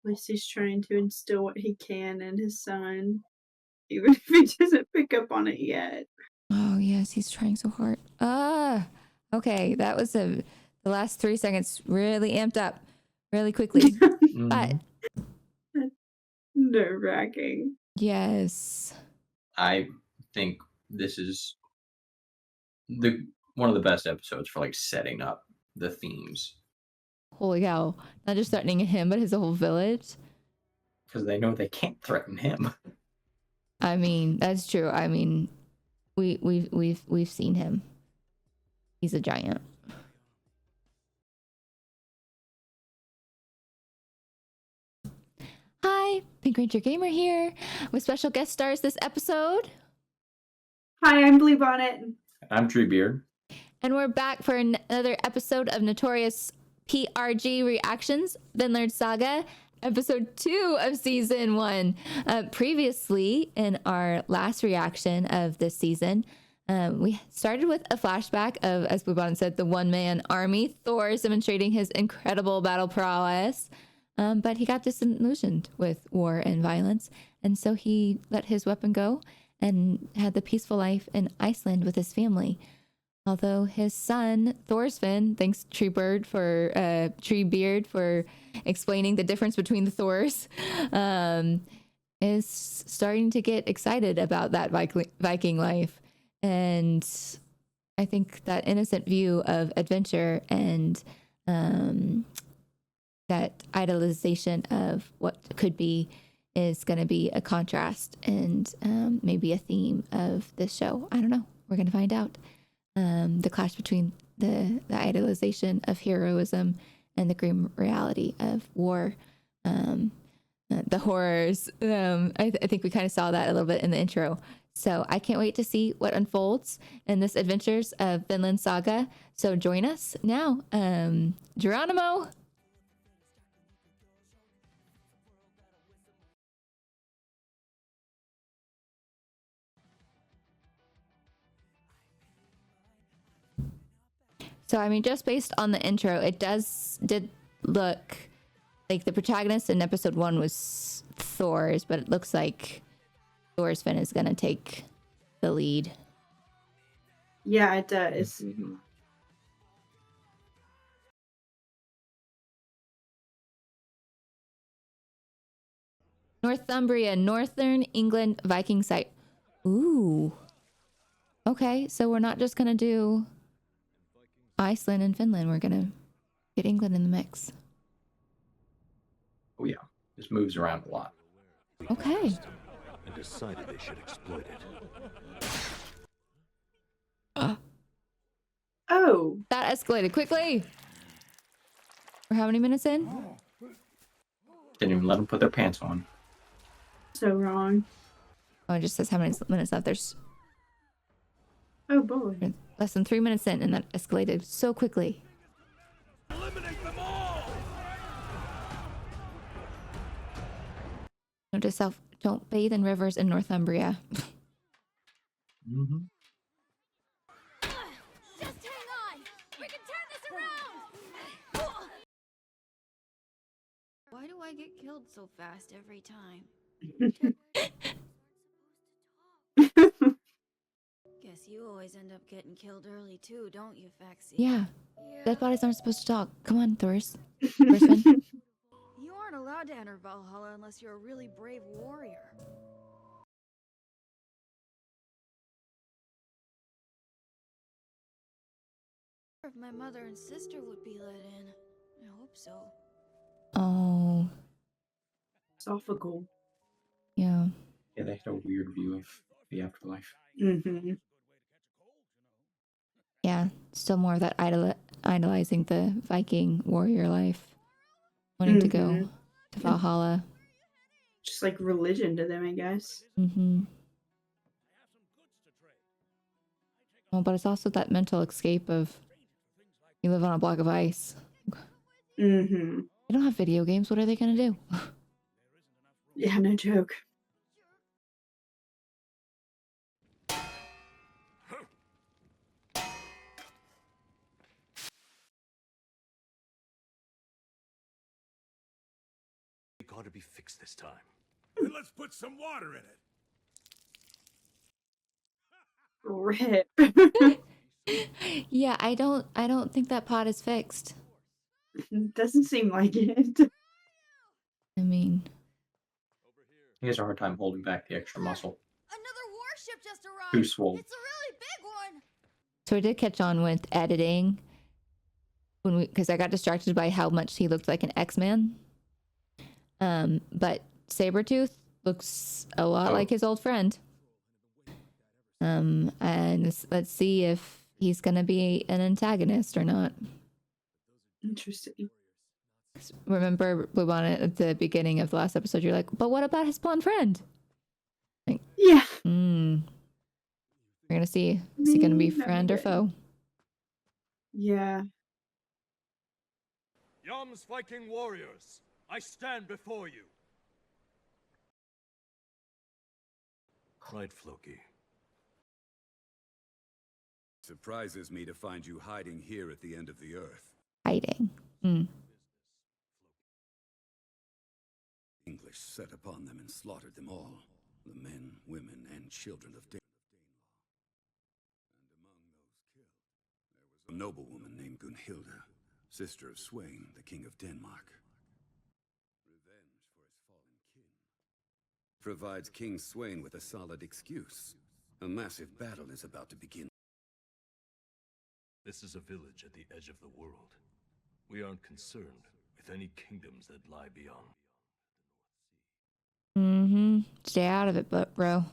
least he's trying to instill what he can in his son, even if he doesn't pick up on it yet. Oh yes, he's trying so hard. Okay, that was the last 3 seconds really amped up really quickly. But nerve-wracking. Yes. I think this is one of the best episodes for like setting up the themes. Holy cow. Not just threatening him, but his whole village. Because they know they can't threaten him. I mean, that's true. I mean, we've seen him. He's a giant. Hi, Pink Ranger Gamer here with special guest stars this episode. Hi, I'm Bluebonnet. I'm Treebeard. And we're back for another episode of Notorious PRG Reactions, Vinland Saga, episode 2 of season 1. Previously, in our last reaction of this season, we started with a flashback of, as Bluebonnet said, the one-man army, Thors demonstrating his incredible battle prowess. But he got disillusioned with war and violence, and so he let his weapon go and had the peaceful life in Iceland with his family. Although his son, Thorsfinn, thanks Treebeard for explaining the difference between the Thors, is starting to get excited about that Viking life. And I think that innocent view of adventure and that idolization of what could be is going to be a contrast and maybe a theme of this show. I don't know. We're going to find out. The clash between the idolization of heroism and the grim reality of war, the horrors. I think we kind of saw that a little bit in the intro. So I can't wait to see what unfolds in this adventures of Vinland Saga. So join us now. Geronimo. So, I mean, just based on the intro, it did look like the protagonist in episode 1 was Thors, but it looks like Thorsfinn is going to take the lead. Yeah, it does. Northumbria, Northern England Viking site. Ooh. Okay, so we're not just going to do Iceland and Finland. We're going to get England in the mix. Oh, yeah. This moves around a lot. Okay. And decided they should exploit it. Oh. That escalated quickly. We're how many minutes in? Didn't even let them put their pants on. So wrong. Oh, it just says how many minutes left. There's Oh boy. less than 3 minutes in, and that escalated so quickly. Eliminate them all! Note to self, don't bathe in rivers in Northumbria. Just hang on! We can turn this around! Why do I get killed so fast every time? Guess you always end up getting killed early too, don't you, Faxi? Yeah. Dead bodies aren't supposed to talk. Come on, Thors. Thorsfinn. You aren't allowed to enter Valhalla unless you're a really brave warrior. If my mother and sister would be let in. I hope so. Oh, Esophageal. yeah. Yeah, they had a weird view of the afterlife. Mm-hmm. Yeah. Still more of that idolizing the Viking warrior life. Wanting to go to Valhalla. Just like religion to them, I guess. Mm-hmm. Well, but it's also that mental escape of you live on a block of ice. Mm-hmm. They don't have video games. What are they going to do? Yeah, no joke. gotta be fixed this time. Then let's put some water in it. Rip. Yeah, I don't think that pot is fixed. Doesn't seem like it. I mean, He has a hard time holding back the extra muscle. Another warship just Too arrived. swole. It's a really big one. so I did catch on with editing because I got distracted by how much he looked like an X-Man. But Sabretooth looks a lot like his old friend. And let's see if he's gonna be an antagonist or not. Interesting. Remember Bluebonnet at the beginning of the last episode? You're like, but what about his blonde friend? Like, Yeah. we're gonna see. Is he gonna be Maybe friend or good. foe? Yeah. Jomsviking warriors, I stand before you. Right, Floki. Surprises me to find you hiding here at the end of the earth. Hiding. English set upon them and slaughtered them all, the men, women, and children of Danelaw. And among those killed, there was a noblewoman named Gunhilda, sister of Sweyn, the king of Denmark. Revenge for his fallen kin. Provides King Sweyn with a solid excuse. A massive battle is about to begin. This is a village at the edge of the world. We aren't concerned with any kingdoms that lie beyond. Stay out of it, bro.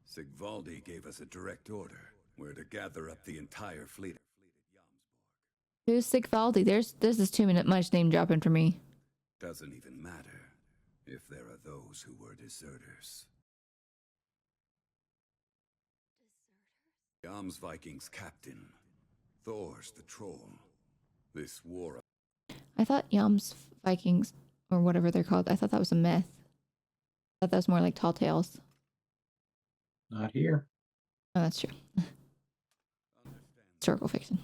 Sigvaldi gave us a direct order. We're to gather up the entire fleet. Who's Sigvaldi? This is too much name dropping for me. Doesn't even matter if there are those who were deserters. Jomsvikings captain, Thors the troll. This war. I thought Yams Vikings, or whatever they're called, I thought that was a myth. I thought that was more like tall tales. Not here. Oh, that's true. Historical fiction.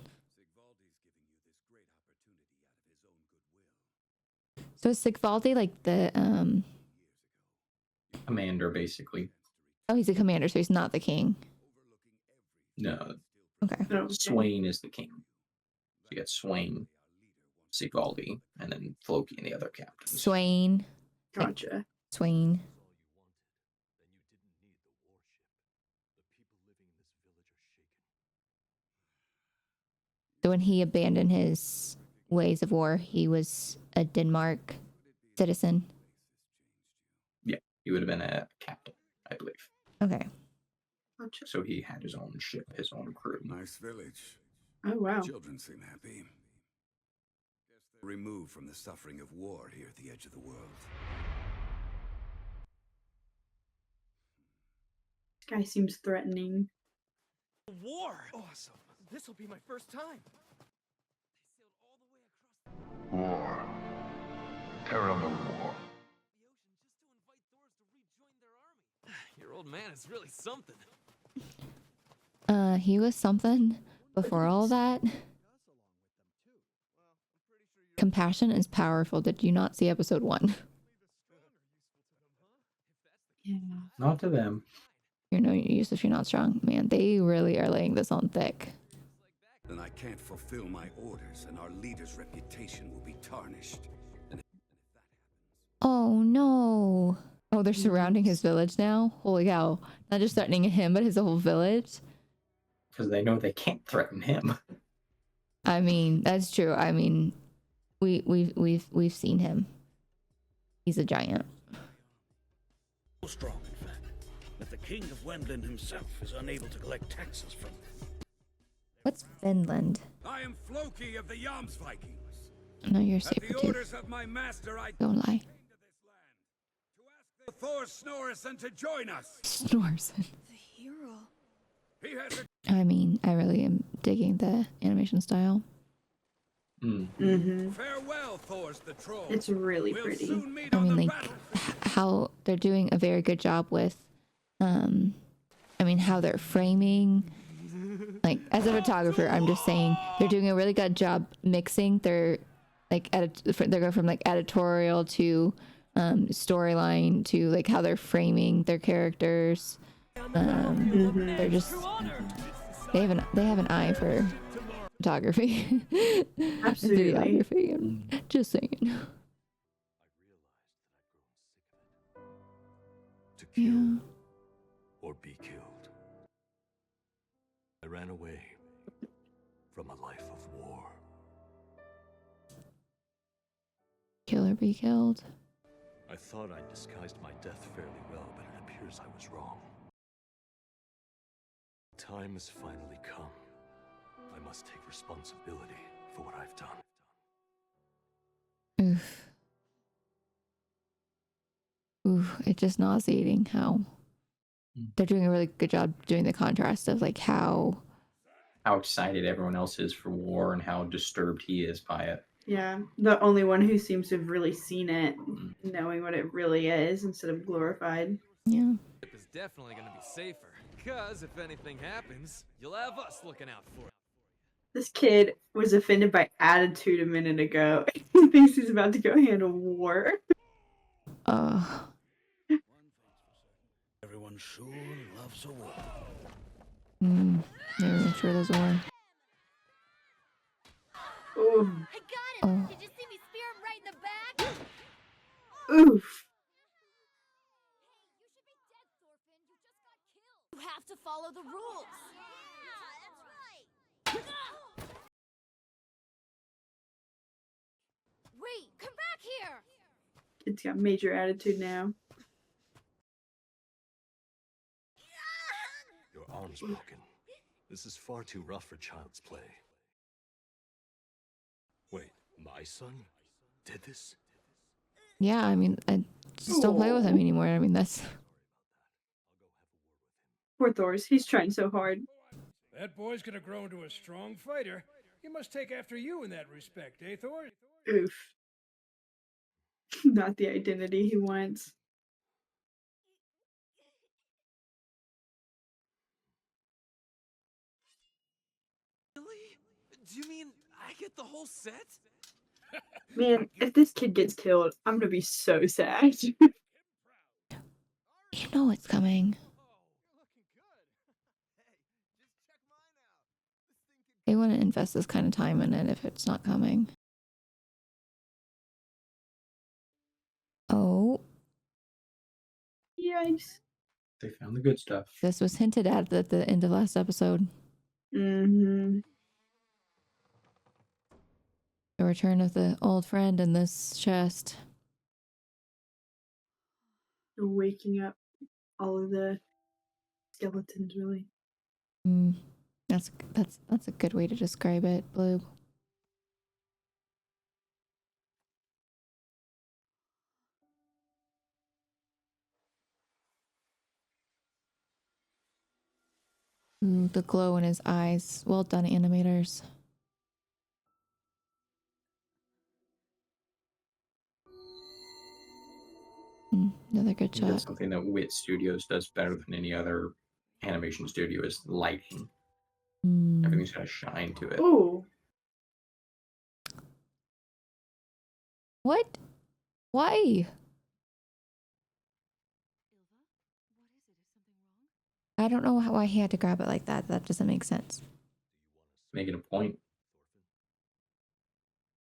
So is Sigvaldi like the Commander, basically. Oh, he's a commander, so he's not the king. No, Okay. Okay. Swain is the king. So you got Swain, Sigvaldi, and then Floki and the other captains. Swain. Gotcha. Swain. So when he abandoned his ways of war, he was a Denmark citizen. Yeah, he would have been a captain, I believe. Okay. Gotcha. So he had his own ship, his own crew. Nice village. Oh, wow. Children seem happy. Guess they're removed from the suffering of war here at the edge of the world. This guy seems threatening. War! Awesome. This'll be my first time. War. Terrible war. Your old man is really something. He was something before all that. Compassion is powerful. Did you not see episode 1? Yeah. Not to them. You're no use if you're not strong. Man, they really are laying this on thick. Then I can't fulfill my orders, and our leader's reputation will be tarnished. And if that happens, Oh no. Oh, they're surrounding his village now? Holy cow. Not just threatening him, but his whole village. Because they know they can't threaten him. I mean, that's true. I mean, we've seen him. He's a giant. So strong, in fact, that the king of Wendland himself is unable to collect taxes from them. What's Vinland? I am Floki of the Jomsvikings. No, you're At the Sabretooth. orders of my master, I Don't lie. came to this land to ask the Thors Snorrison to join us. Snores. The hero. He has a I mean, I really am digging the animation style. Mm-hmm. farewell, Thors the troll. It's really We'll pretty. soon meet I on mean, the like, battlefield. how they're doing a very good job with, I mean, how they're framing. Like, as a photographer, I'm just saying they're doing a really good job mixing their like they go from like editorial to storyline to like how they're framing their characters. They're just they have an eye for photography. Absolutely. Videography. Just saying. To kill Yeah. or be killed. I ran away from a life of war. Kill or be killed. I thought I'd disguised my death fairly well, but it appears I was wrong. Time has finally come. I must take responsibility for what I've done. Oof. Oof. It's just nauseating how they're doing a really good job doing the contrast of like how excited everyone else is for war and how disturbed he is by it. Yeah, the only one who seems to have really seen it, knowing what it really is instead of glorified. yeah. It's definitely gonna be safer, because if anything happens, you'll have us looking out for it. This kid was offended by attitude a minute ago. He thinks he's about to go handle war. Everyone sure loves a war. Everyone sure there's a war. Ooh. I got him! Oh. Did you see me spear him right in the back? Oof. You should be dead, Thorfinn. You just got killed. You have to follow the rules. Yeah, that's right. Wait, come back here! Kid's got major attitude now. Your arm's broken. This is far too rough for child's play. Wait, my son did this? Yeah, I mean, I just don't play with him anymore. I mean, that's Poor Thors. He's trying so hard. That boy's gonna grow into a strong fighter. He must take after you in that respect, eh, Thor? Oof. Not the identity he wants. Really? Do you mean I get the whole set? Man, if this kid gets killed, I'm gonna be so sad. you know it's coming. They wouldn't invest this kind of time in it if it's not coming. Oh, Yikes. They found the good stuff. this was hinted at the end of last episode. Mm-hmm. The return of the old friend in this chest. Waking up all of the skeletons, really. That's a good way to describe it, Blue. The glow in his eyes. Well done, animators. Another good I think that's shot. something that Wit Studios does better than any other animation studio is lighting. Everything's got a shine to it. Oh, What? Why? I don't know why he had to grab it like that. That doesn't make sense. Making a point.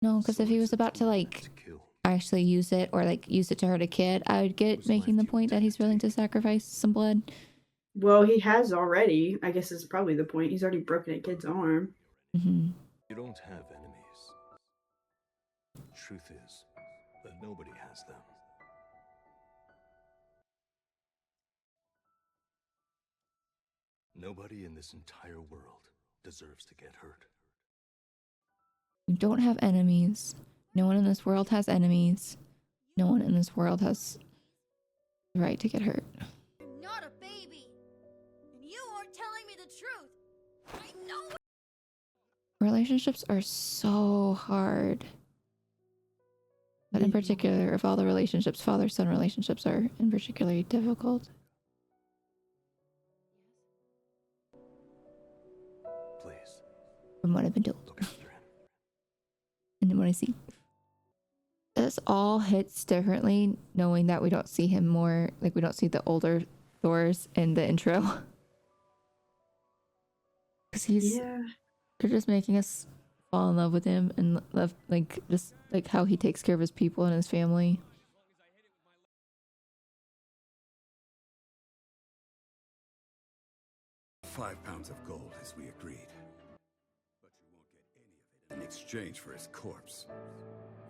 No, because if he was about to like actually use it or like use it to hurt a kid, I would get making the point that he's willing to sacrifice some blood. well, he has already. I guess is probably the point. He's already broken a kid's arm. Mm-hmm. You don't have enemies. Truth is that nobody has them. Nobody in this entire world deserves to get hurt. You don't have enemies. No one in this world has enemies. No one in this world has the right to get hurt. I'm not a baby. And you aren't telling me the truth. I know it. Relationships are so hard. But in particular, of all the relationships, father-son relationships are in particularly difficult. Please. From what I've been told. Look after him. And what I see. this all hits differently knowing that we don't see him more, like we don't see the older Thors in the intro. Because they're just making us fall in love with him and love, like, just like how he takes care of his people and his family. £5 of gold as we agreed. But you won't get any of it in exchange for his corpse.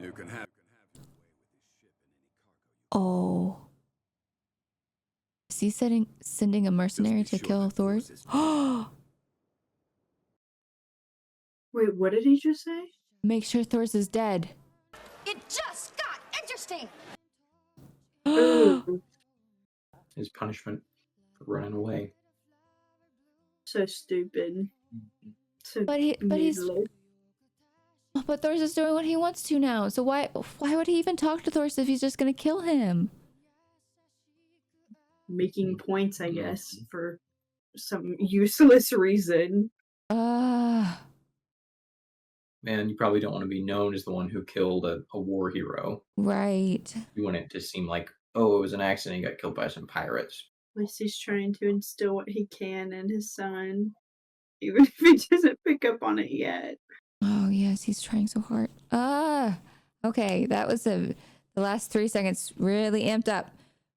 You can have his way with his ship and any cargo. Oh. Is he sending a mercenary to kill Thors? Oh! Wait, what did he just say? Make sure Thors is dead. It just got interesting. Ooh, His punishment for running away. so stupid. So But Thors is doing what he wants to now. So why would he even talk to Thors if he's just gonna kill him? making points, I guess, for some useless reason. Man, you probably don't want to be known as the one who killed a war hero. Right. You want it to seem like, oh, it was an accident, he got killed by some pirates. At least he's trying to instill what he can in his son, even if he doesn't pick up on it yet. Oh yes, he's trying so hard. Okay, that was the last 3 seconds really amped up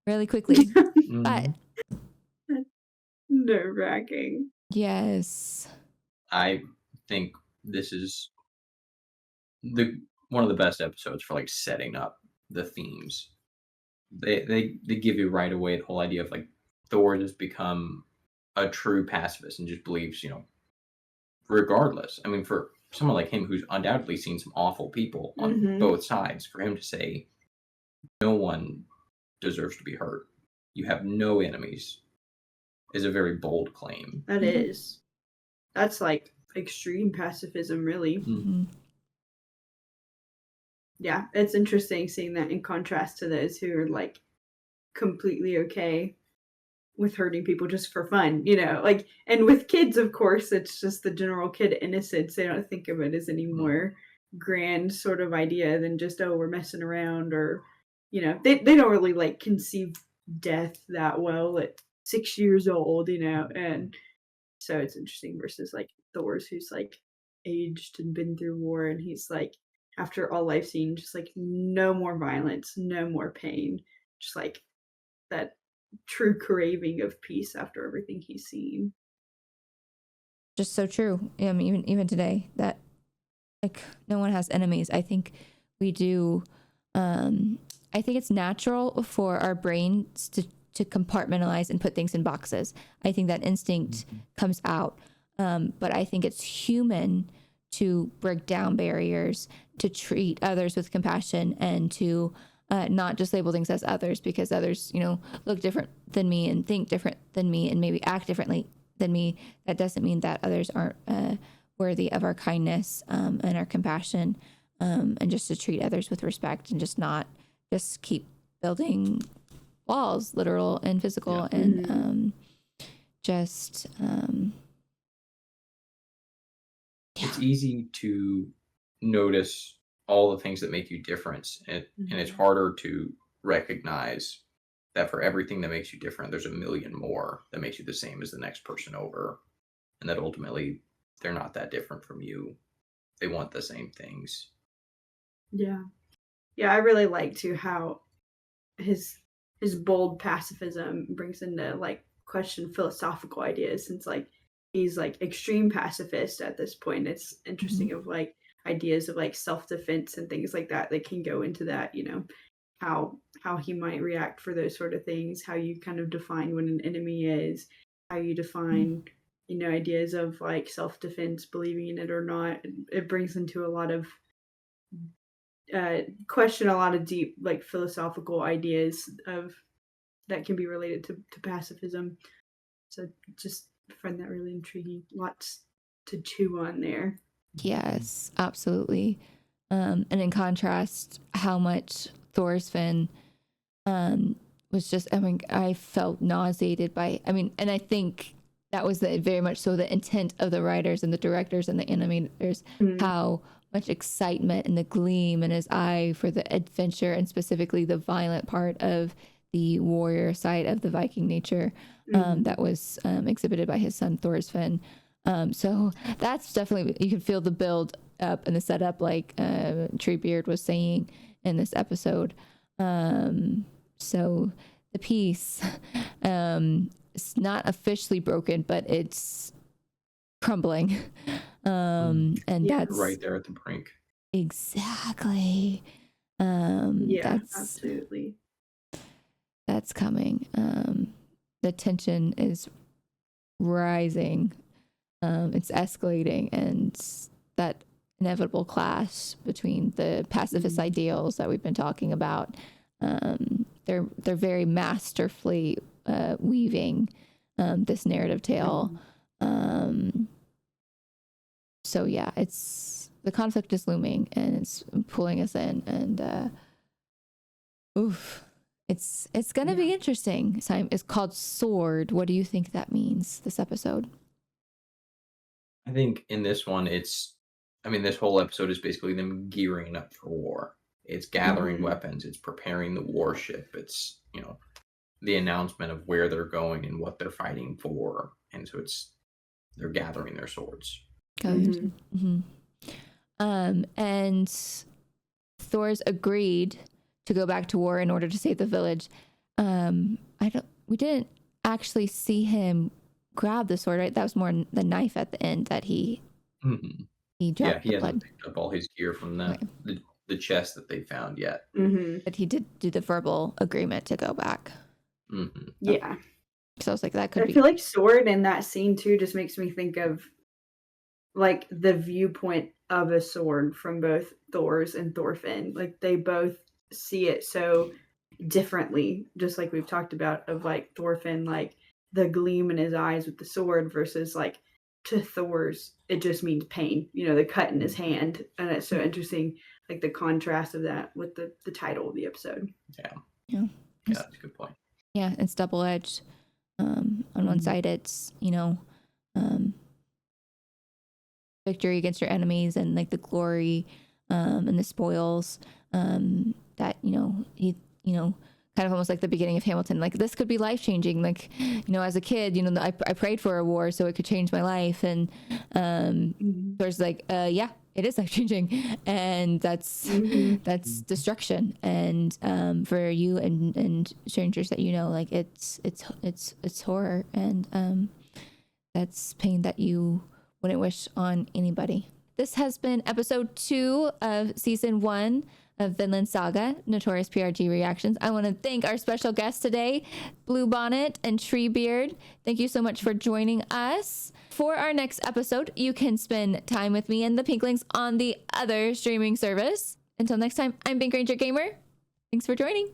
really quickly. But nerve-wracking. Yes. I think this is one of the best episodes for like setting up the themes. They give you right away the whole idea of like Thor has become a true pacifist and just believes, regardless. I mean, for someone like him who's undoubtedly seen some awful people on both sides, for him to say no one deserves to be hurt, you have no enemies, is a very bold claim. That is. That's like extreme pacifism, really. Yeah, it's interesting seeing that in contrast to those who are like completely okay with hurting people just for fun, like, and with kids, of course, it's just the general kid innocence. They don't think of it as any more grand sort of idea than just, oh, we're messing around, or, they don't really like conceive death that well at 6 years old, and so it's interesting versus like Thor's, who's like aged and been through war, and he's like, after all I've seen, just like no more violence, no more pain, just like that true craving of peace after everything he's seen. Just so true. Even today, that like no one has enemies. I think we do. I think it's natural for our brains to compartmentalize and put things in boxes. I think that instinct comes out, but I think it's human to break down barriers, to treat others with compassion, and to not just label things as others because others, look different than me and think different than me and maybe act differently than me. That doesn't mean that others aren't worthy of our kindness and our compassion, and just to treat others with respect and just keep building walls, literal and physical, and It's easy to notice all the things that make you different, and it's harder to recognize that for everything that makes you different, there's a million more that makes you the same as the next person over, and that ultimately they're not that different from you. They want the same things. Yeah, I really like too how his bold pacifism brings into like question philosophical ideas, since like he's like extreme pacifist at this point. It's interesting of like ideas of like self-defense and things like that can go into that, how he might react for those sort of things, how you kind of define what an enemy is, how you define ideas of like self-defense, believing in it or not. It brings into a lot of question a lot of deep like philosophical ideas of that can be related to pacifism. So just find that really intriguing. Lots to chew on there. Yes, absolutely. And in contrast, how much Thorfinn was just, I felt nauseated by, and I think that was very much so the intent of the writers and the directors and the animators, how much excitement and the gleam in his eye for the adventure, and specifically the violent part of the warrior side of the Viking nature that was exhibited by his son Thorfinn. So that's definitely, you can feel the build up and the setup, like Treebeard was saying in this episode. So the peace is not officially broken, but it's crumbling. And that's right there at the brink. Exactly. Absolutely. That's coming. The tension is rising. It's escalating, and that inevitable clash between the pacifist ideals that we've been talking about. They're very masterfully weaving this narrative tale. So yeah, the conflict is looming, and it's pulling us in, and it's gonna be interesting. This time it's called Sword. What do you think that means, this episode? I think in this one, this whole episode is basically them gearing up for war. It's gathering weapons. It's preparing the warship. It's, the announcement of where they're going and what they're fighting for. And so they're gathering their swords. And Thor's agreed to go back to war in order to save the village. We didn't actually see him grab the sword, right? That was more the knife at the end that he dropped. Yeah, he the blood. hasn't picked up all his gear from the chest that they found yet. But he did do the verbal agreement to go back. Yeah. So I was like, that could be. I feel like sword in that scene too just makes me think of like the viewpoint of a sword from both Thor's and Thorfinn. Like they both see it so differently, just like we've talked about, of like Thorfinn, like the gleam in his eyes with the sword versus like to Thor's it just means pain, the cut in his hand. And it's so interesting, like the contrast of that with the title of the episode. Yeah, that's a good point. Yeah, it's double-edged. On one side it's victory against your enemies and like the glory and the spoils that he kind of almost like the beginning of Hamilton, like this could be life-changing, like as a kid I prayed for a war so it could change my life, and there's like yeah, it is life-changing, and that's destruction, and for you and strangers that like it's horror, and that's pain that you wouldn't wish on anybody. This has been episode 2 of season 1 of Vinland Saga, Notorious PRG Reactions. I want to thank our special guests today, Bluebonnet and Treebeard. Thank you so much for joining us. For our next episode, you can spend time with me and the Pinklings on the other streaming service. Until next time, I'm Pink Ranger Gamer. Thanks for joining.